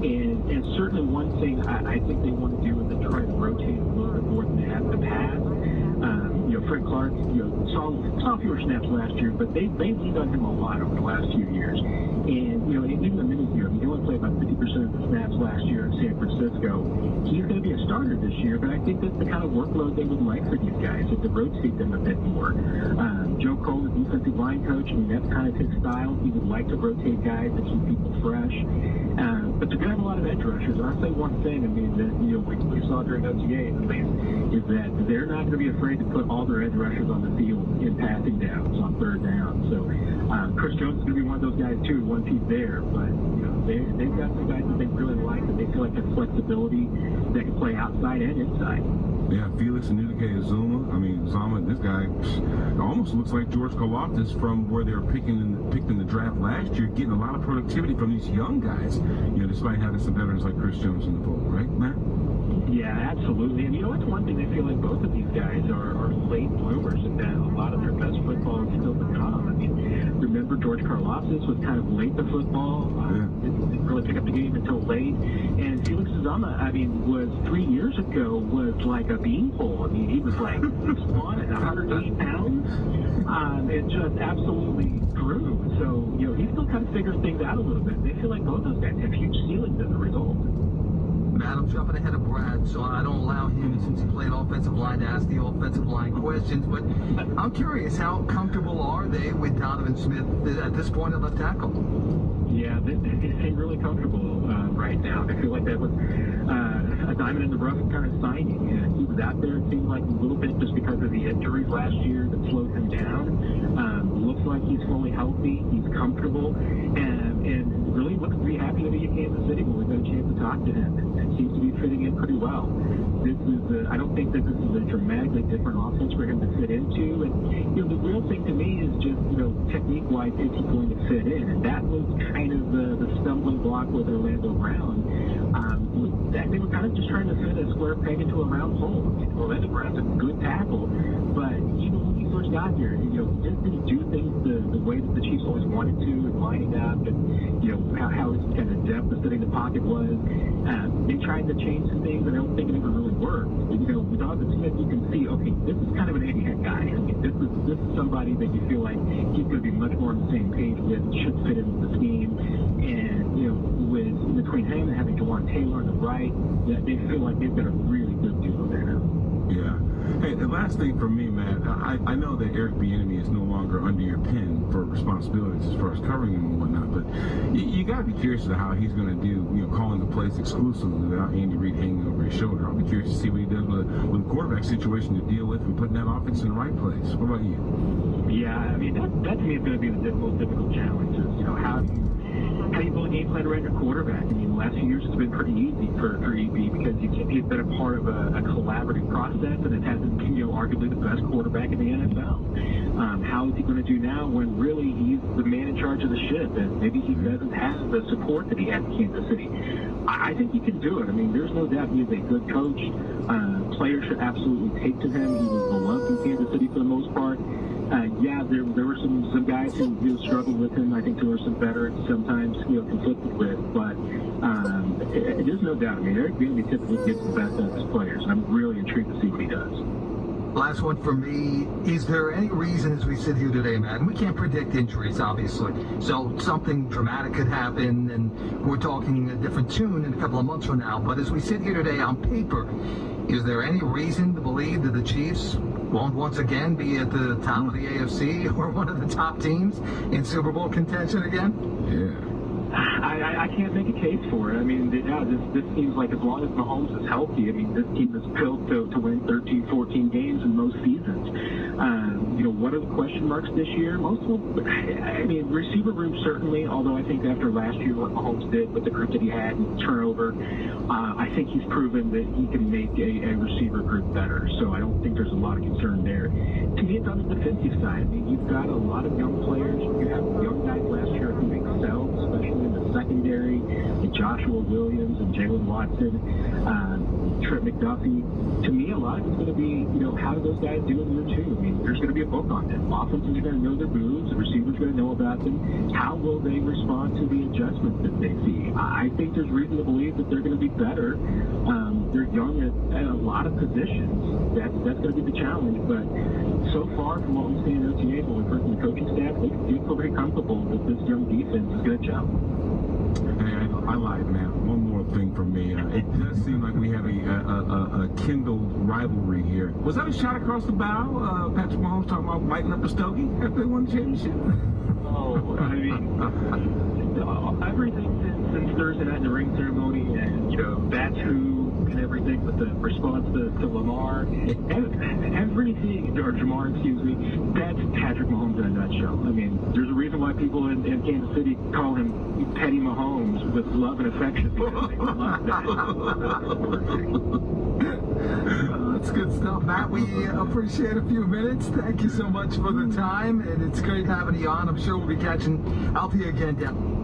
And certainly one thing I think they want to do is to try to rotate a little bit more than they have in the past. Fred Clark, saw fewer snaps last year, but they leaned on him a lot over the last few years. And, even the minute here, he only played about 50% of the snaps last year in San Francisco. He's going to be a starter this year, but I think that's the kind of workload they would like for these guys, is to rotate them a bit more. Joe Cole, the defensive line coach, that's kind of his style. He would like to rotate guys to keep people fresh. But they're going to have a lot of edge rushers. And I'll say one thing, that, we saw during OTA at least, is that they're not going to be afraid to put all their edge rushers on the field in passing downs, on third down. So Chris Jones is going to be one of those guys, too, once he's there. But, they've got some guys that they really like, that they feel like have flexibility that can play outside and inside. Yeah, Felix and Zuma. Zama, this guy almost looks like George Karlaftis from where they were picked in the draft last year, getting a lot of productivity from these young guys, despite having some veterans like Chris Jones in the fold, right, Matt? Yeah, absolutely. And it's one thing, I feel like both of these guys are late bloomers, and that a lot of their best football is still to come. Remember George Karlaftis was kind of late to football. Didn't really pick up the game until late. And Felix Zama, was 3 years ago, was like a beanpole. He was like 6'1" and 180 pounds. It just absolutely grew. So, he's still kind of figuring things out a little bit. They feel like both those guys have huge ceilings as a result. Matt, I'm jumping ahead of Brad, so I don't allow him, since he played offensive line, to ask the offensive line questions. But I'm curious, how comfortable are they with Donovan Smith at this point at left tackle? Yeah, they seem really comfortable right now. I feel like that was a diamond in the rough kind of signing. He was out there, it seemed like, a little bit just because of the injuries last year that slowed him down. Looks like he's fully healthy. He's comfortable. And really looks to be happy to be in Kansas City when we got a chance to talk to him. And seems to be fitting in pretty well. I don't think that this is a dramatically different offense for him to fit into. And, the real thing to me is just, technique-wise, is he going to fit in? And that was kind of the stumbling block with Orlando Brown. They were kind of just trying to fit a square peg into a round hole. Orlando Brown's a good tackle, but even when he first got here, he just didn't do things the way that the Chiefs always wanted to, and lining up, and how his kind of depth of sitting in the pocket was. They tried to change some things, and I don't think it ever really worked. With Donovan Smith, you can see, okay, this is kind of an Eddie Heck guy. This is somebody that you feel like he's going to be much more on the same page with, should fit into the scheme. And, with between him and having Jawan Taylor on the right, they feel like they've got a really good duo there now. Yeah. Hey, the last thing for me, Matt, I know that Eric Bieniemy is no longer under your pen for responsibilities as far as covering him and whatnot, but you got to be curious as to how he's going to do, calling the plays exclusively without Andy Reid hanging over his shoulder. I'll be curious to see what he does with the quarterback situation to deal with and putting that offense in the right place. What about you? Yeah, that to me is going to be the most difficult challenge. Is, how do you build a game plan around your quarterback? The last few years it's been pretty easy for EB because he's been a part of a collaborative process, and it has arguably the best quarterback in the NFL. How is he going to do now when really he's the man in charge of the ship, and maybe he doesn't have the support that he had in Kansas City? I think he can do it. There's no doubt he is a good coach. Players should absolutely take to him. He was beloved in Kansas City for the most part. There were some guys who struggled with him. I think there were some veterans sometimes conflicted with, but there's no doubt. Eric Bieniemy typically gets the best out of his players. I'm really intrigued to see what he does. Last one for me. Is there any reason as we sit here today, Matt, and we can't predict injuries, obviously, so something dramatic could happen, and we're talking a different tune in a couple of months from now, but as we sit here today on paper, is there any reason to believe that the Chiefs won't once again be at the top of the AFC or one of the top teams in Super Bowl contention again? Yeah. I can't make a case for it. This seems like as long as Mahomes is healthy, this team is built to win 13, 14 games in most seasons. What are the question marks this year? Most of them, receiver room certainly, although I think after last year what Mahomes did with the group that he had and turnover, I think he's proven that he can make a receiver group better. So I don't think there's a lot of concern there. To me, it's on the defensive side. You've got a lot of young players. You have young guys last year who excelled, especially in the secondary. And Joshua Williams and Jalen Watson, Trent McDuffie. To me, a lot of it's going to be, how do those guys do in year two? I mean, there's going to be a book on them. Offenses are going to know their moves. The receivers are going to know about them. How will they respond to the adjustments that they see? I think there's reason to believe that they're going to be better. They're young at a lot of positions. That's going to be the challenge. But so far, from what we've seen in OTAs, what we've heard from the coaching staff, they feel pretty comfortable that this young defense is going to gel. Hey, I lied, man. One more thing from me. It does seem like we have a kindled rivalry here. Was that a shot across the bow? Patrick Mahomes talking about lighting up a stogie after they won the championship? Oh, I mean, everything since Thursday night in the ring ceremony, and that's who and everything, with the response to Lamar, everything, or Jamar, excuse me, that's Patrick Mahomes in a nutshell. I mean, there's a reason why people in Kansas City call him Petty Mahomes with love and affection, because they love that. That's good stuff, Matt. We appreciate a few minutes. Thank you so much for the time, and it's great having you on. I'm sure we'll be catching up to you again down.